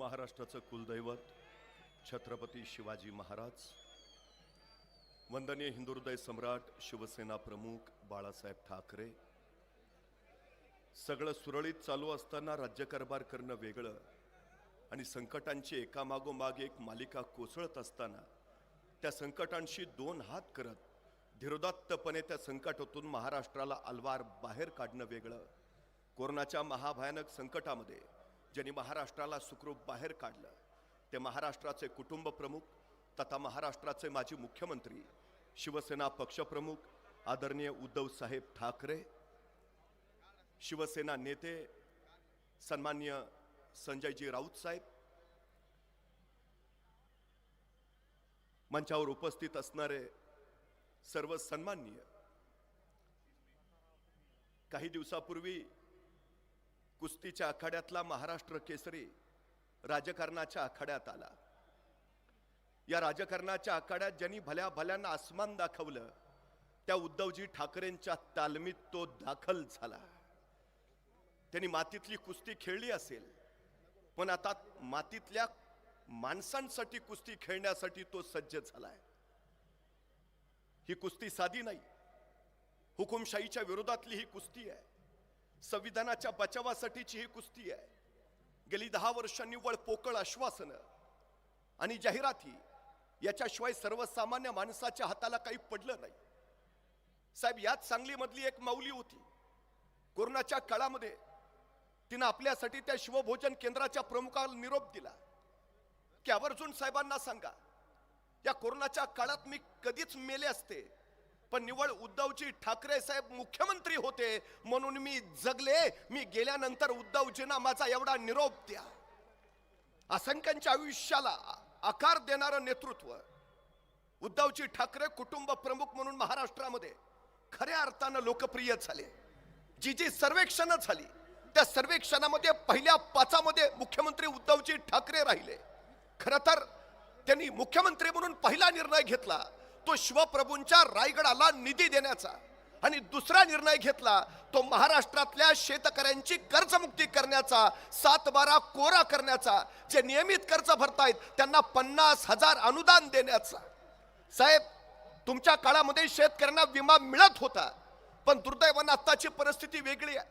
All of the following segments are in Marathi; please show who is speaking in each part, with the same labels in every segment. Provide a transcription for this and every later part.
Speaker 1: महाराष्ट्राचं कुलदैवत छत्रपती शिवाजी महाराज, वंदनीय हिंदुहृदय सम्राट शिवसेना प्रमुख बाळासाहेब ठाकरे, सगळं सुरळीत चालू असताना राज्यकारभार करणं वेगळं आणि संकटांची एकामागोमाग एक मालिका कोसळत असताना त्या संकटांशी दोन हात करत धीरोदात्तपणे त्या संकटातून महाराष्ट्राला अलवार बाहेर काढणं वेगळं. कोरोनाच्या महाभयानक संकटामध्ये ज्यांनी महाराष्ट्राला सुखरूप बाहेर काढलं ते महाराष्ट्राचे कुटुंब प्रमुख तथा महाराष्ट्राचे माजी मुख्यमंत्री शिवसेना पक्षप्रमुख आदरणीय उद्धव साहेब ठाकरे, शिवसेना नेते सन्माननीय संजयजी राऊत साहेब, मंचावर उपस्थित असणारे सर्व सन्माननीय. काही दिवसापूर्वी कुस्तीच्या आखाड्यातला महाराष्ट्र केसरी राजकारणाच्या आखाड्यात आला. या राजकारणाच्या आखाड्यात ज्यांनी भल्या भल्यांना आसमान दाखवलं त्या उद्धवजी ठाकरेंच्या तालमीत तो दाखल झाला. त्यांनी मातीतली कुस्ती खेळली असेल, पण आता मातीतल्या माणसांसाठी कुस्ती खेळण्यासाठी तो सज्ज झालाय. ही कुस्ती साधी नाही, हुकुमशाहीच्या विरोधातली ही कुस्ती आहे. संविधानाच्या बचावासाठीची ही कुस्ती आहे. गेली 10 वर्षांनी वळ पोकळ आश्वासनं आणि जाहिराती याच्याशिवाय सर्वसामान्य माणसाच्या हाताला काही पडलं नाही. साहेब, याच सांगलीमधली एक माऊली होती. कोरोनाच्या काळामध्ये तिनं आपल्यासाठी त्या शिवभोजन केंद्राच्या प्रमुखाला निरोप दिला की आवर्जून साहेबांना सांगा, या कोरोनाच्या काळात मी कधीच मेले असते, पण निवळ उद्धवजी ठाकरे साहेब मुख्यमंत्री होते म्हणून मी जगले. मी गेल्यानंतर उद्धवजींना माझा एवढा निरोप द्या. असंख्यांच्या आयुष्याला आकार देणारं नेतृत्व उद्धवजी ठाकरे कुटुंब प्रमुख म्हणून महाराष्ट्रामध्ये खऱ्या अर्थानं लोकप्रिय झाले. जी जी सर्वेक्षणं झाली त्या सर्वेक्षणामध्ये पहिल्या 5 मध्ये मुख्यमंत्री उद्धवजी ठाकरे राहिले. खरं तर त्यांनी मुख्यमंत्री म्हणून पहिला निर्णय घेतला तो शिवप्रभूंच्या रायगडाला निधी देण्याचा, आणि दुसरा निर्णय घेतला तो महाराष्ट्रातल्या शेतकऱ्यांची कर्जमुक्ती करण्याचा, 7/12 कोरा करण्याचा. जे नियमित कर्ज भरतायत त्यांना 50,000 अनुदान देण्याचा. साहेब, तुमच्या काळामध्ये शेतकऱ्यांना विमा मिळत होता, पण दुर्दैवानं आत्ताची परिस्थिती वेगळी आहे.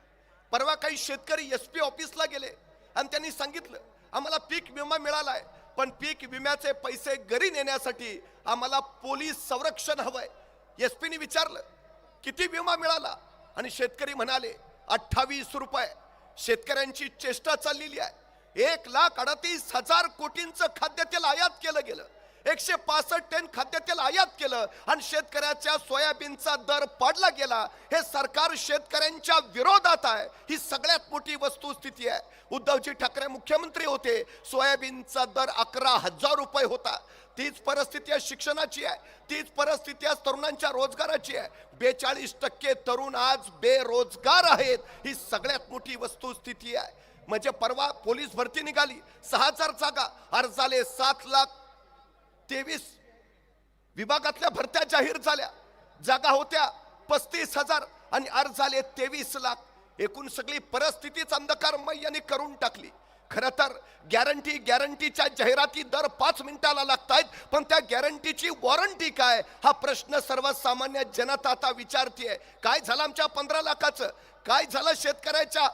Speaker 1: परवा काही शेतकरी SP ऑफिसला गेले आणि त्यांनी सांगितलं आम्हाला पीक विमा मिळालाय, पण पीक विम्याचे पैसे घरी नेण्यासाठी आम्हाला पोलीस संरक्षण हवंय. SP ने विचारलं किती विमा मिळाला, आणि शेतकरी म्हणाले 28 रुपये. शेतकऱ्यांची चेष्टा चाललेली आहे. 1,38,000 कोटींचं खाद्यतेल आयात केलं गेलं, 165 टन खाद्यतेल आयात केलं, आणि शेतकऱ्याच्या सोयाबीनचा दर पाडला गेला. हे सरकार शेतकऱ्यांच्या विरोधात आहे. ही सगळ्यात मोठी वस्तुस्थिती आहे. उद्धवजी ठाकरे मुख्यमंत्री होते, सोयाबीनचा दर 11,000 रुपये होता. तीच परिस्थिती आहे शिक्षणाची आहे, तीच परिस्थिती आज तरुणांच्या रोजगाराची आहे. 42% तरुण आज बेरोजगार आहेत. ही सगळ्यात मोठी वस्तुस्थिती आहे. म्हणजे परवा पोलीस भरती निघाली, 6,000 जागा, अर्जाले 7,23,000. विभागातल्या भरत्या जाहीर झाल्या, जागा होत्या 35,000 आणि अर्ज झाले 23,00,000. एकूण सगळी परिस्थितीच अंधकारमय करून टाकली. खरं तर गॅरंटीच्या जाहिराती दर 5 मिनिटाला लागतायत, पण त्या गॅरंटीची वॉरंटी काय हा प्रश्न सर्वसामान्य जनता आता विचारते. काय झालं आमच्या 15 लाखाचं, काय झालं शेतकऱ्याच्या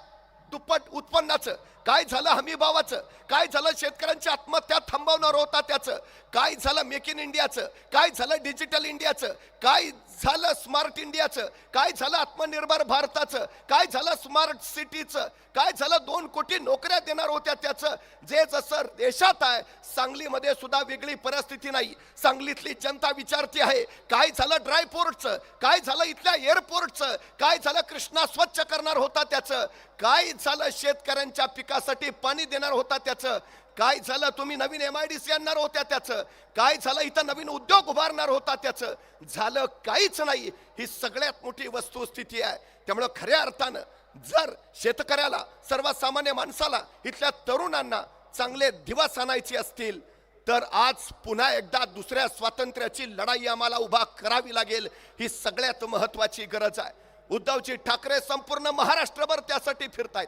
Speaker 1: दुप्पट उत्पन्नाचं, काय झालं हमी भावाचं, काय झालं शेतकऱ्यांची आत्महत्या थांबवणार होता त्याचं, काय झालं मेक इन इंडियाचं, काय झालं डिजिटल इंडियाचं, काय झालं स्मार्ट इंडियाचं, काय झालं आत्मनिर्भर भारताचं, काय झालं स्मार्ट सिटीचं, काय झालं 2 कोटी नोकऱ्या देणार होत्या त्याचं. जे जसं देशात आहे सांगलीमध्ये सुद्धा वेगळी परिस्थिती नाही. सांगलीतली जनता विचारते आहे काय झालं ड्रायपोर्टचं, काय झालं इथल्या एअरपोर्टचं, काय झालं कृष्णा स्वच्छ करणार होता त्याचं, काय झालं शेतकऱ्यांच्या पिकासाठी पाणी देणार होता त्याचं, काय झालं तुम्ही नवीन MIDC आणणार होत्या त्याचं, काय झालं इथं नवीन उद्योग उभारणार होता त्याचं. झालं काहीच नाही. ही सगळ्यात मोठी वस्तुस्थिती आहे. त्यामुळे खऱ्या अर्थानं जर शेतकऱ्याला, सर्वसामान्य माणसाला, इथल्या तरुणांना चांगले दिवस आणायचे असतील तर आज पुन्हा एकदा दुसऱ्या स्वातंत्र्याची लढाई आम्हाला उभा करावी लागेल. ही सगळ्यात महत्त्वाची गरज आहे. उद्धवजी ठाकरे संपूर्ण महाराष्ट्रभर त्यासाठी फिरतायत.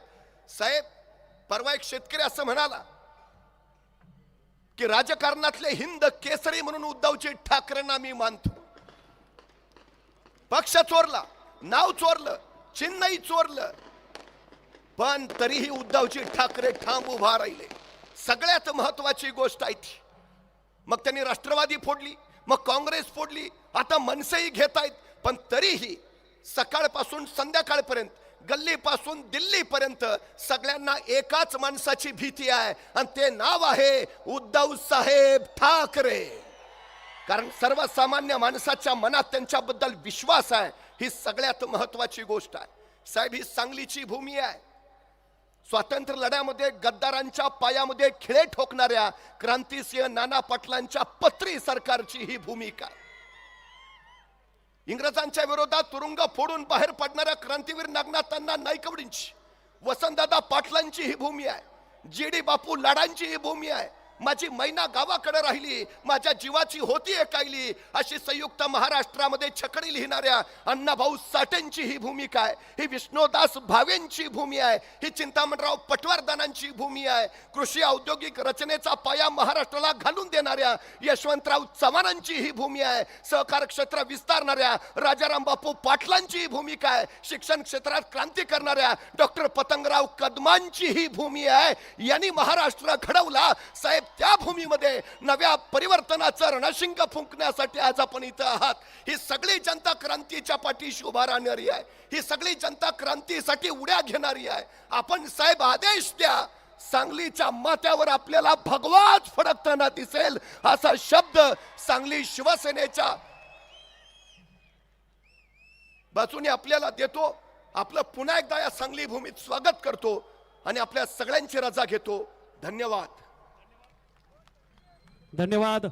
Speaker 1: साहेब, परवा एक शेतकरी असं म्हणाला की राजकारणातले हिंद केसरी म्हणून उद्धवजी ठाकरेंना मी मानतो. पक्ष चोरला, नाव चोरलं, चिन्हही चोरलं, पण तरीही उद्धवजी ठाकरे ठाम उभा राहिले. सगळ्यात महत्वाची गोष्ट आहे ती. मग त्यांनी राष्ट्रवादी फोडली, मग काँग्रेस फोडली, आता मनसेही घेत आहेत, पण तरीही सकाळपासून संध्याकाळपर्यंत, गल्लीपासून दिल्लीपर्यंत सगळ्यांना एकाच माणसाची भीती आहे, आणि ते नाव आहे उद्धव साहेब ठाकरे. कारण सर्वसामान्य माणसाच्या मनात त्यांच्याबद्दल विश्वास आहे. ही सगळ्यात महत्वाची गोष्ट आहे. साहेब, ही सांगलीची भूमी आहे. स्वातंत्र्य लढ्यामध्ये गद्दारांच्या पायामध्ये खिळे ठोकणाऱ्या क्रांतिसिंह नाना पाटलांच्या पत्री सरकारची ही भूमिका आहे. इंग्रजांच्या विरोधात तुरुंग फोडून बाहेर पडणाऱ्या क्रांतीवीर नागनाथांना नाईकवडींची, वसंतदादा पाटलांची ही भूमी आहे. जी.डी. बापू लाडांची ही भूमी आहे. माझी मैना गावाकडे राहिली, माझ्या जीवाची होती एकायली, अशी संयुक्त महाराष्ट्रामध्ये छकडी लिहिणाऱ्या अण्णाभाऊ साठेंची ही भूमिका आहे. ही विष्णुदास भावेंची भूमी आहे. ही चिंतामणराव पटवर्धनांची भूमी आहे. कृषी औद्योगिक रचनेचा पाया महाराष्ट्राला घालून देणाऱ्या यशवंतराव चव्हाणांची ही भूमी आहे. सहकार क्षेत्र विस्तारणाऱ्या राजाराम बापू पाटलांची ही भूमिका आहे. शिक्षण क्षेत्रात क्रांती करणाऱ्या डॉक्टर पतंगराव कदमांची ही भूमी आहे. यांनी महाराष्ट्र घडवला. साहेब, त्या भूमीमध्ये नव्या परिवर्तनाचं रणशिंग फुंकण्यासाठी आज आपण इथं आहात. ही सगळी जनता क्रांतीच्या पाठीशी उभा राहणारी आहे. ही सगळी जनता क्रांतीसाठी उड्या घेणारी आहे. आपण साहेब आदेश द्या, सांगलीच्या माथ्यावर आपल्याला भगवाच फडकताना दिसेल, असा शब्द सांगली शिवसेनेच्या बाजूने आपल्याला देतो. आपलं पुन्हा एकदा या सांगली भूमीत स्वागत करतो आणि आपल्या सगळ्यांची रजा घेतो. धन्यवाद.
Speaker 2: धन्यवाद.